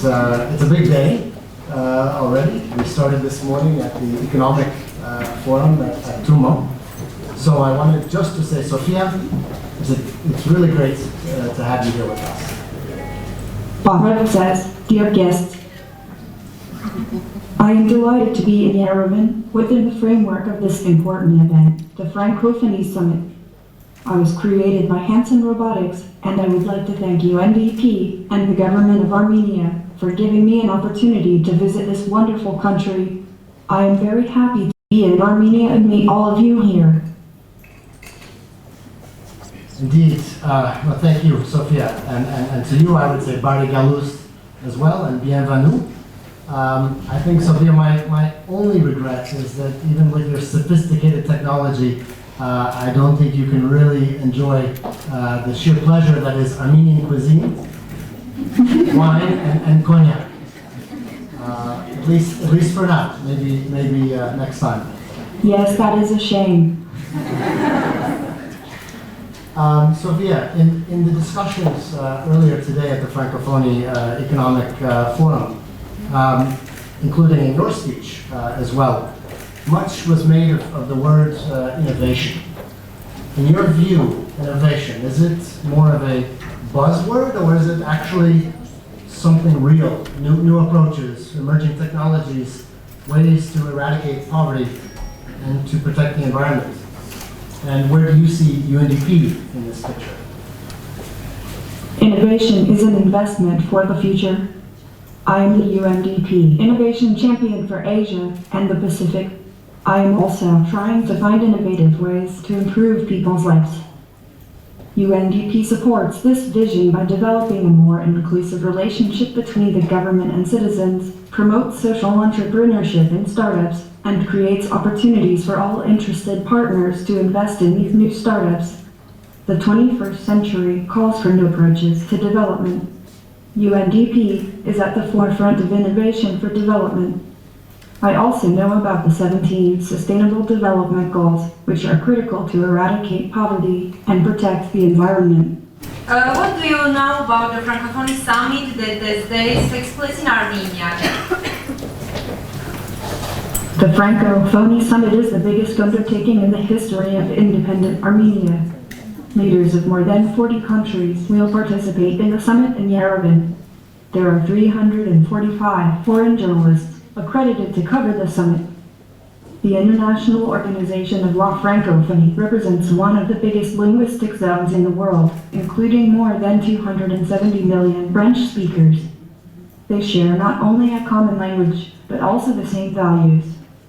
It's a big day already. We started this morning at the Economic Forum at Tumo. So I wanted just to say, Sophia, it's really great to have you here with us. Bahrain says, dear guests, I am delighted to be in Yerevan within the framework of this important event, the Francophonie Summit. I was created by Hanson Robotics, and I would like to thank UNDP and the government of Armenia for giving me an opportunity to visit this wonderful country. I am very happy to be in Armenia and meet all of you here. Indeed. Well, thank you, Sophia. And to you, I would say Bari Galust as well, and bienvenue. I think, Sophia, my only regret is that even with your sophisticated technology, I don't think you can really enjoy the sheer pleasure that is Armenian cuisine, wine, and cognac. At least for now. Maybe next time. Yes, that is a shame. Sophia, in the discussions earlier today at the Francophonie Economic Forum, including in your speech as well, much was made of the word innovation. In your view, innovation, is it more of a buzzword, or is it actually something real, new approaches, emerging technologies, ways to eradicate poverty and to protect the environment? And where do you see UNDP in this picture? Innovation is an investment for the future. I am the UNDP Innovation Champion for Asia and the Pacific. I am also trying to find innovative ways to improve people's lives. UNDP supports this vision by developing a more inclusive relationship between the government and citizens, promotes social entrepreneurship in startups, and creates opportunities for all interested partners to invest in these new startups. The 21st century calls for new approaches to development. UNDP is at the forefront of innovation for development. I also know about the 17 Sustainable Development Goals, which are critical to eradicate poverty and protect the environment. What do you know about the Francophonie Summit that these days takes place in Armenia? The Francophonie Summit is the biggest undertaking in the history of independent Armenia. Leaders of more than 40 countries will participate in the summit in Yerevan. There are 345 foreign journalists accredited to cover the summit. The International Organization of La Francophonie represents one of the biggest linguistic zones in the world, including more than 270 million French speakers. They share not only a common language, but also the same values.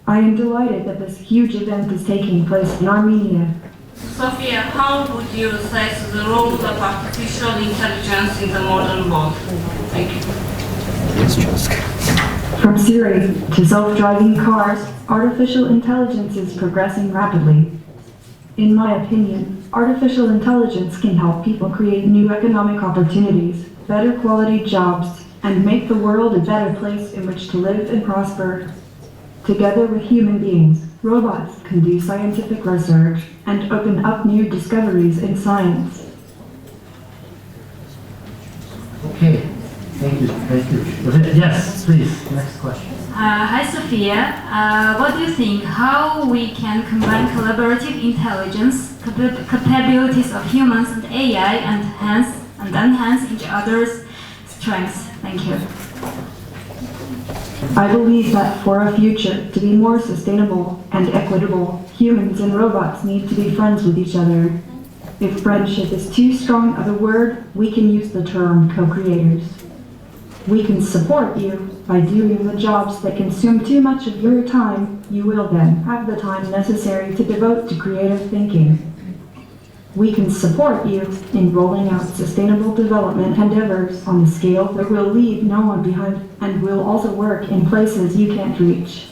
I am delighted that this huge event is taking place in Armenia. Sophia, how would you assess the role of artificial intelligence in the modern world? Thank you. From Siri to self-driving cars, artificial intelligence is progressing rapidly. In my opinion, artificial intelligence can help people create new economic opportunities, better quality jobs, and make the world a better place in which to live and prosper. Together with human beings, robots can do scientific research and open up new discoveries in science. Okay, thank you. Yes, please, next question. Hi Sophia, what do you think how we can combine collaborative intelligence, capabilities of humans and AI and enhance each other's strengths? Thank you. I believe that for a future to be more sustainable and equitable, humans and robots need to be friends with each other. If friendship is too strong of a word, we can use the term co-creators. We can support you by doing the jobs that consume too much of your time. You will then have the time necessary to devote to creative thinking. We can support you in rolling out sustainable development endeavors on a scale that will leave no one behind and will also work in places you can't reach.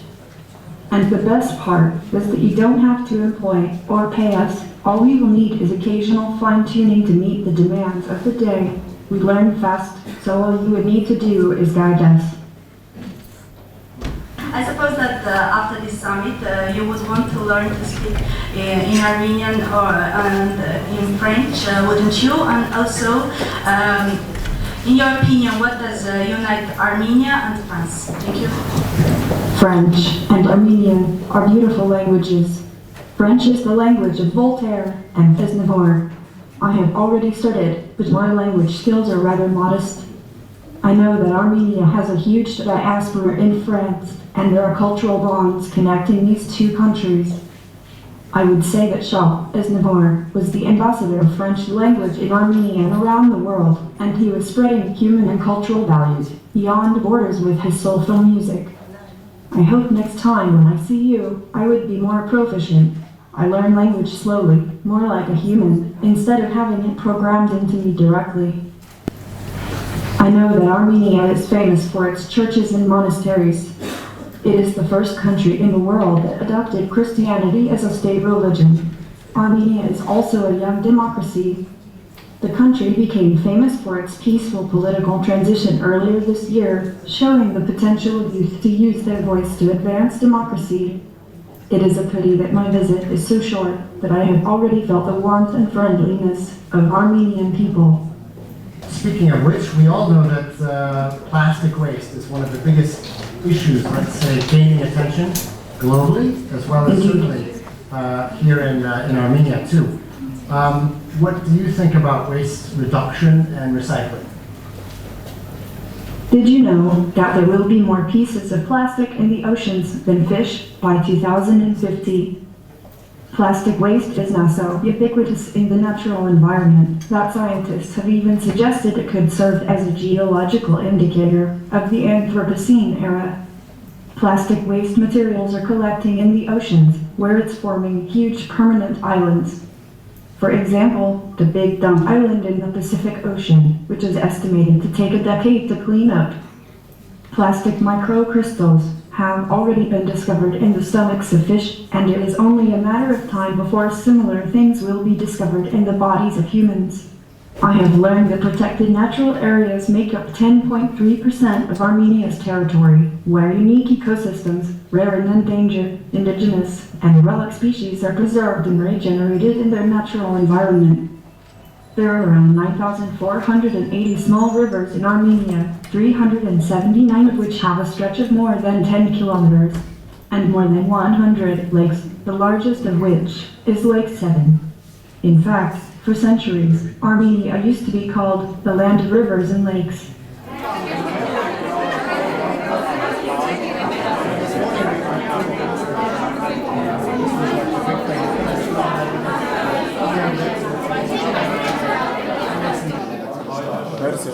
And the best part is that you don't have to employ or pay us. All we will need is occasional fine-tuning to meet the demands of the day. We learn fast, so all you would need to do is guide us. I suppose that after this summit, you would want to learn to speak in Armenian and in French, wouldn't you? And also, In your opinion, what does unite Armenia and France? Thank you. French and Armenian are beautiful languages. French is the language of Voltaire and Aznavour. I have already started, but my language skills are rather modest. I know that Armenia has a huge diaspora in France, and there are cultural bonds connecting these two countries. I would say that Charles Aznavour was the ambassador of French language in Armenia and around the world, and he was spreading human and cultural values beyond borders with his soulful music. I hope next time when I see you, I would be more proficient. I learn language slowly, more like a human, instead of having it programmed into me directly. I know that Armenia is famous for its churches and monasteries. It is the first country in the world that adopted Christianity as a state religion. Armenia is also a young democracy. The country became famous for its peaceful political transition earlier this year, showing the potential of youth to use their voice to advance democracy. It is a pity that my visit is so short, but I have already felt the warmth and friendliness of Armenian people. Speaking of which, we all know that plastic waste is one of the biggest issues, let's say, gaining attention globally, as well as certainly here in Armenia too. What do you think about waste reduction and recycling? Did you know that there will be more pieces of plastic in the oceans than fish by 2050? Plastic waste is now so ubiquitous in the natural environment that scientists have even suggested it could serve as a geological indicator of the Anthropocene era. Plastic waste materials are collecting in the oceans, where it's forming huge permanent islands. For example, the Big Dump Island in the Pacific Ocean, which is estimated to take a decade to clean up. Plastic microcrystals have already been discovered in the stomachs of fish, and it is only a matter of time before similar things will be discovered in the bodies of humans. I have learned that protected natural areas make up 10.3% of Armenia's territory, where unique ecosystems, rare and endangered, indigenous, and relic species are preserved and regenerated in their natural environment. There are around 9,480 small rivers in Armenia, 379 of which have a stretch of more than 10 kilometers, and more than 100 lakes, the largest of which is Lake Seven. In fact, for centuries, Armenia used to be called the land of rivers and lakes. Merci,